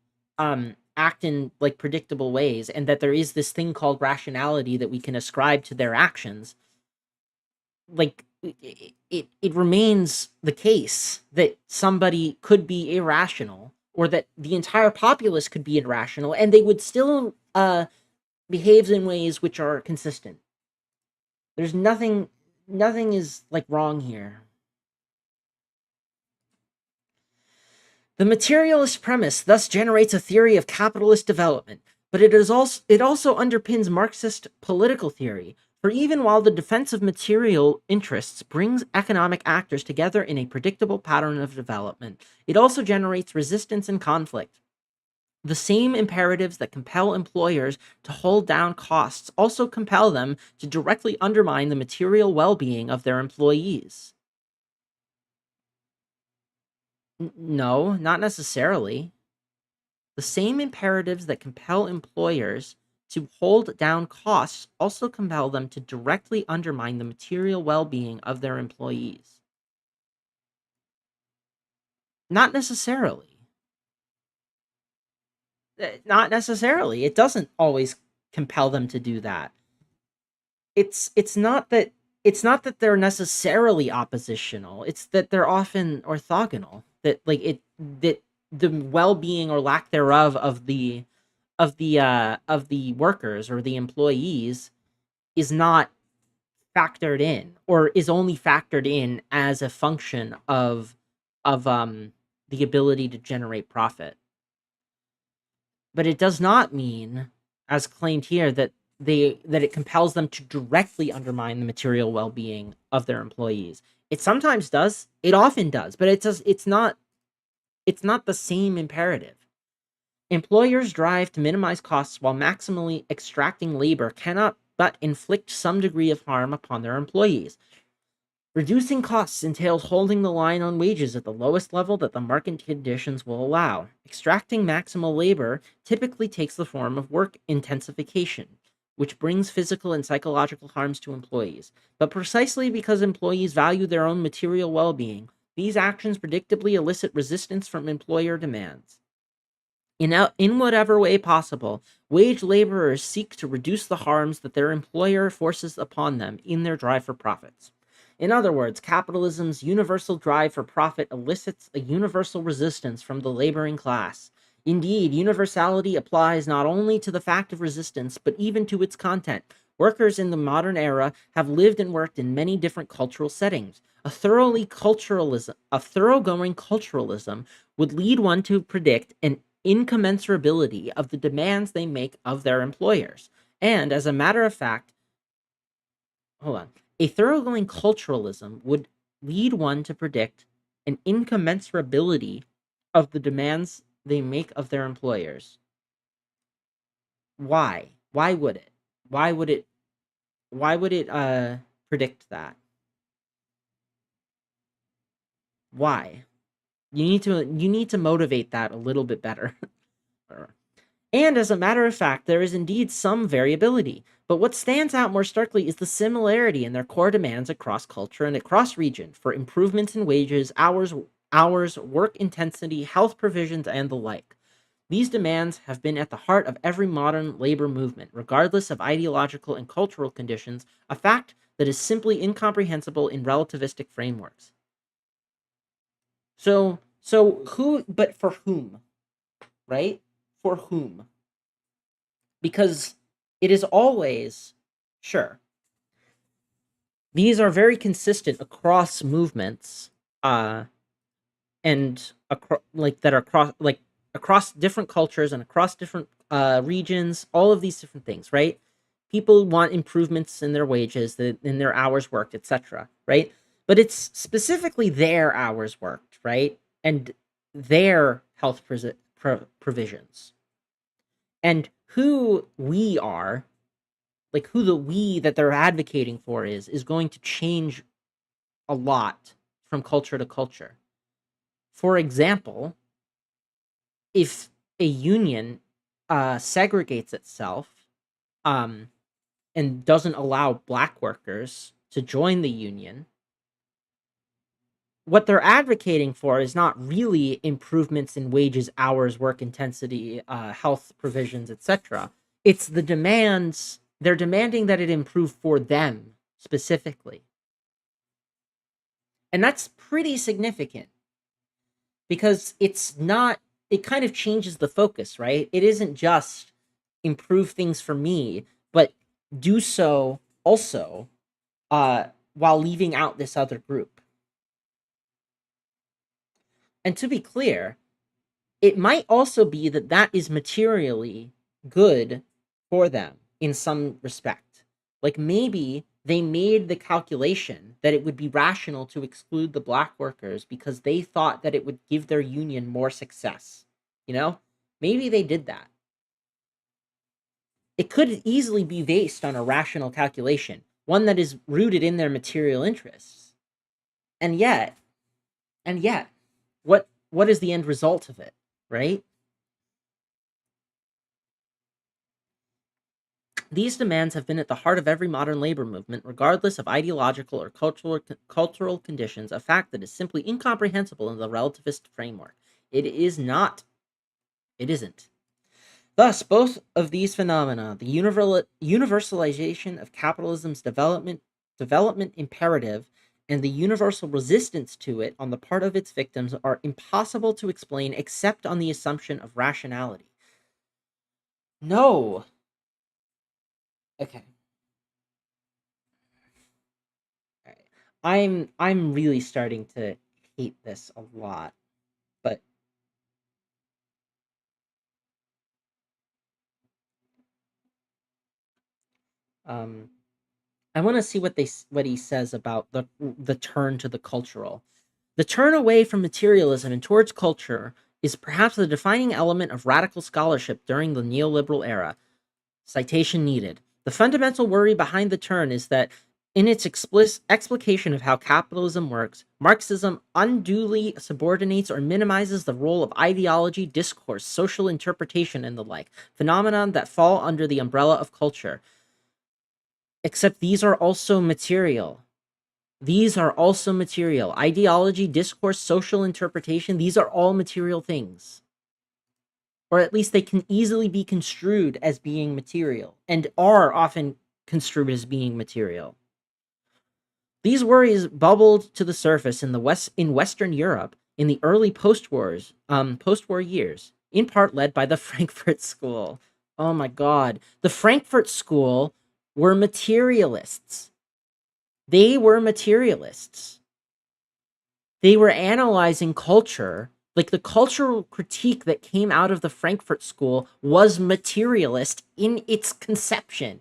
act in like predictable ways, and that there is this thing called rationality that we can ascribe to their actions, like it remains the case that somebody could be irrational, or that the entire populace could be irrational, and they would still behave in ways which are consistent. There's nothing is like wrong here. The materialist premise thus generates a theory of capitalist development, but it also underpins Marxist political theory. For even while the defense of material interests brings economic actors together in a predictable pattern of development, it also generates resistance and conflict. The same imperatives that compel employers to hold down costs also compel them to directly undermine the material well-being of their employees. No, not necessarily. The same imperatives that compel employers to hold down costs also compel them to directly undermine the material well-being of their employees. Not necessarily. Not necessarily. It doesn't always compel them to do that. It's not that they're necessarily oppositional. It's that they're often orthogonal. That the well-being or lack thereof of the workers or the employees is not factored in, or is only factored in as a function of the ability to generate profit. But it does not mean, as claimed here, that it compels them to directly undermine the material well-being of their employees. It sometimes does, it often does, but it's not the same imperative. Employers' drive to minimize costs while maximally extracting labor cannot but inflict some degree of harm upon their employees. Reducing costs entails holding the line on wages at the lowest level that the market conditions will allow. Extracting maximal labor typically takes the form of work intensification, which brings physical and psychological harms to employees. But precisely because employees value their own material well being, these actions predictably elicit resistance from employer demands. In whatever way possible, wage laborers seek to reduce the harms that their employer forces upon them in their drive for profits. In other words, capitalism's universal drive for profit elicits a universal resistance from the laboring class. Indeed, universality applies not only to the fact of resistance, but even to its content. Workers in the modern era have lived and worked in many different cultural settings. A thoroughgoing culturalism would lead one to predict an incommensurability of the demands they make of their employers. And as a matter of fact, hold on, a thoroughgoing culturalism would lead one to predict an incommensurability of the demands they make of their employers. Why? Why would it? Why would it? Why would it predict that? Why? You need to motivate that a little bit better. And as a matter of fact, there is indeed some variability. But what stands out more starkly is the similarity in their core demands across culture and across region for improvements in wages, hours, work intensity, health provisions, and the like. These demands have been at the heart of every modern labor movement, regardless of ideological and cultural conditions, a fact that is simply incomprehensible in relativistic frameworks. So who, but for whom, right? For whom? Because it is always, sure, these are very consistent across movements, and like that are across different cultures and across different regions, all of these different things, right? People want improvements in their wages, in their hours worked, etc., right? But it's specifically their hours worked, right? And their health provisions. And who we are, like who the we that they're advocating for is going to change a lot from culture to culture. For example, if a union segregates itself, um, and doesn't allow black workers to join the union, what they're advocating for is not really improvements in wages, hours, work intensity, health provisions, etc. It's the demands, they're demanding that it improve for them specifically. And that's pretty significant because it kind of changes the focus, right? It isn't just improve things for me, but do so also while leaving out this other group. And to be clear, it might also be that that is materially good for them in some respect. Like maybe they made the calculation that it would be rational to exclude the black workers because they thought that it would give their union more success. You know? Maybe they did that. It could easily be based on a rational calculation, one that is rooted in their material interests. And yet, what is the end result of it, right? These demands have been at the heart of every modern labor movement, regardless of ideological or cultural conditions, a fact that is simply incomprehensible in the relativist framework. It is not. It isn't. Thus, both of these phenomena, the universalization of capitalism's development imperative, and the universal resistance to it on the part of its victims, are impossible to explain except on the assumption of rationality. No. Okay. All right. I'm really starting to hate this a lot, but um I want to see what he says about the turn to the cultural. The turn away from materialism and towards culture is perhaps the defining element of radical scholarship during the neoliberal era. Citation needed. The fundamental worry behind the turn is that In its explication of how capitalism works, Marxism unduly subordinates or minimizes the role of ideology, discourse, social interpretation, and the like, phenomena that fall under the umbrella of culture. Except these are also material. These are also material. Ideology, discourse, social interpretation, these are all material things. Or at least they can easily be construed as being material, and are often construed as being material. These worries bubbled to the surface in Western Europe in the early post-war years, in part led by the Frankfurt School. Oh my God, the Frankfurt School were materialists. They were materialists. They were analyzing culture. Like, the cultural critique that came out of the Frankfurt School was materialist in its conception.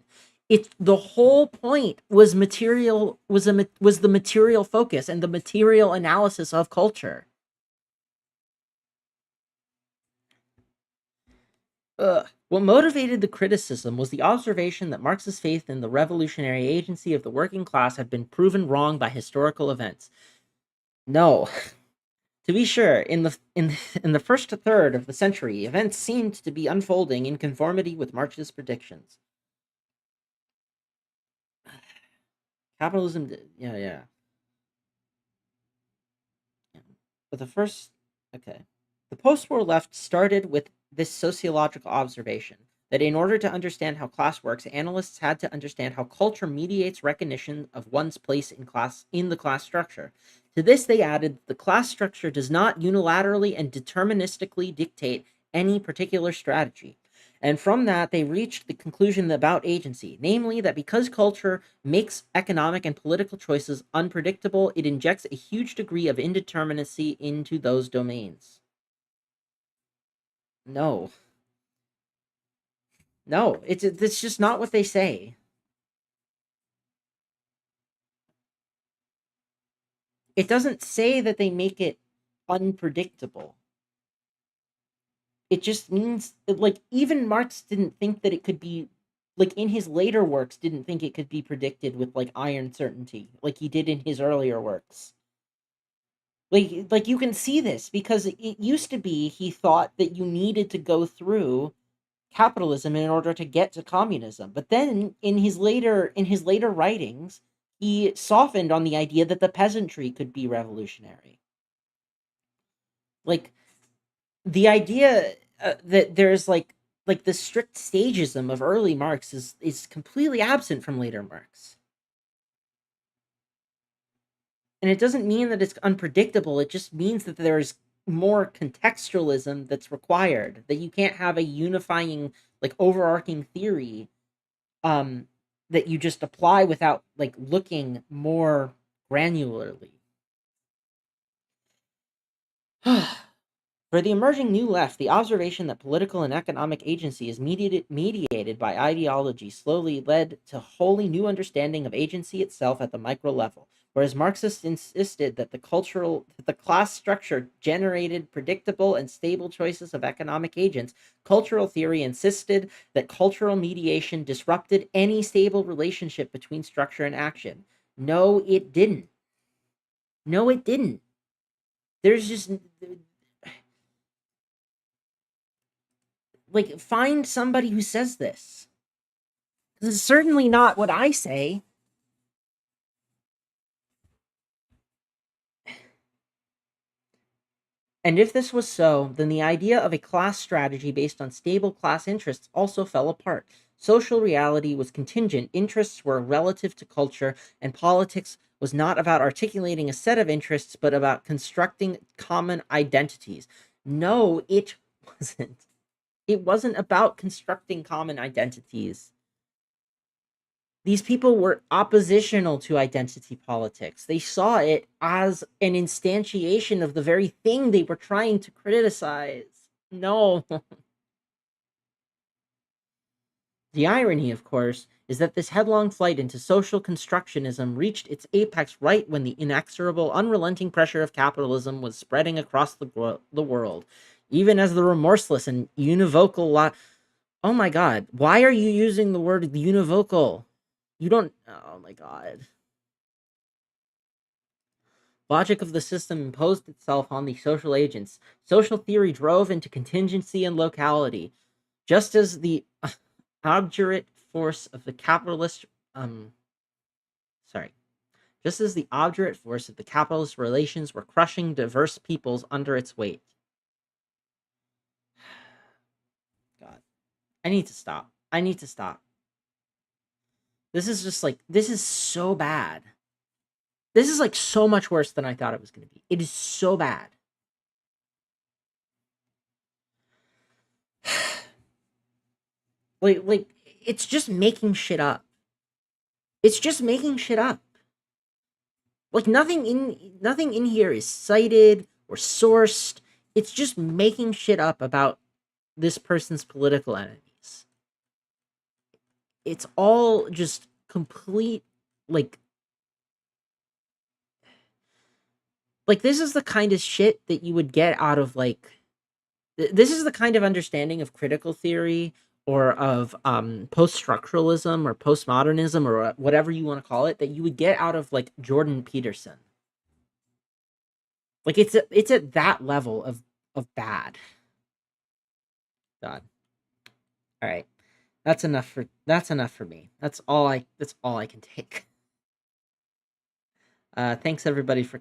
The whole point was was the material focus and the material analysis of culture. What motivated the criticism was the observation that Marx's faith in the revolutionary agency of the working class had been proven wrong by historical events. No. To be sure, in the first third of the century, events seemed to be unfolding in conformity with Marx's predictions. Capitalism, yeah, yeah. But okay. The post-war left started with this sociological observation that in order to understand how class works, analysts had to understand how culture mediates recognition of one's place in the class structure. To this, they added, the class structure does not unilaterally and deterministically dictate any particular strategy. And from that, they reached the conclusion about agency, namely that because culture makes economic and political choices unpredictable, it injects a huge degree of indeterminacy into those domains. No. No, it's just not what they say. It doesn't say that they make it unpredictable. It just means that, like, even Marx didn't think that it could be, like, in his later works, didn't think it could be predicted with, like, iron certainty, like he did in his earlier works. Like you can see this because it used to be he thought that you needed to go through capitalism in order to get to communism. But then in his later writings, he softened on the idea that the peasantry could be revolutionary. Like, the idea that there's like the strict stagism of early Marx is completely absent from later Marx. And it doesn't mean that it's unpredictable, it just means that there's more contextualism that's required, that you can't have a unifying, like, overarching theory um that you just apply without, like, looking more granularly. For the emerging New Left, the observation that political and economic agency is mediated by ideology slowly led to wholly new understanding of agency itself at the micro level. Whereas Marxists insisted that the class structure generated predictable and stable choices of economic agents, cultural theory insisted that cultural mediation disrupted any stable relationship between structure and action. No, it didn't. No, it didn't. There's just, like, find somebody who says this. This is certainly not what I say. And if this was so, then the idea of a class strategy based on stable class interests also fell apart. Social reality was contingent, interests were relative to culture, and politics was not about articulating a set of interests, but about constructing common identities. No, it wasn't. It wasn't about constructing common identities. These people were oppositional to identity politics. They saw it as an instantiation of the very thing they were trying to criticize. No. The irony, of course, is that this headlong flight into social constructionism reached its apex right when the inexorable, unrelenting pressure of capitalism was spreading across the world, even as the remorseless and univocal Oh my God, why are you using the word univocal? You don't. Oh my God. Logic of the system imposed itself on the social agents. Social theory drove into contingency and locality. Just as the obdurate force of the capitalist sorry. Just as the obdurate force of the capitalist relations were crushing diverse peoples under its weight. God. I need to stop. I need to stop. This is just like, this is so bad. This is like so much worse than I thought it was going to be. It is so bad. like it's just making shit up. It's just making shit up. Like nothing in here is cited or sourced. It's just making shit up about this person's political enemies. It's all just complete like this is the kind of shit that you would get out of like this is the kind of understanding of critical theory or of post-structuralism or postmodernism or whatever you want to call it that you would get out of like Jordan Peterson. Like it's at that level of bad. God. All right. That's enough for me. That's all I can take. Thanks everybody for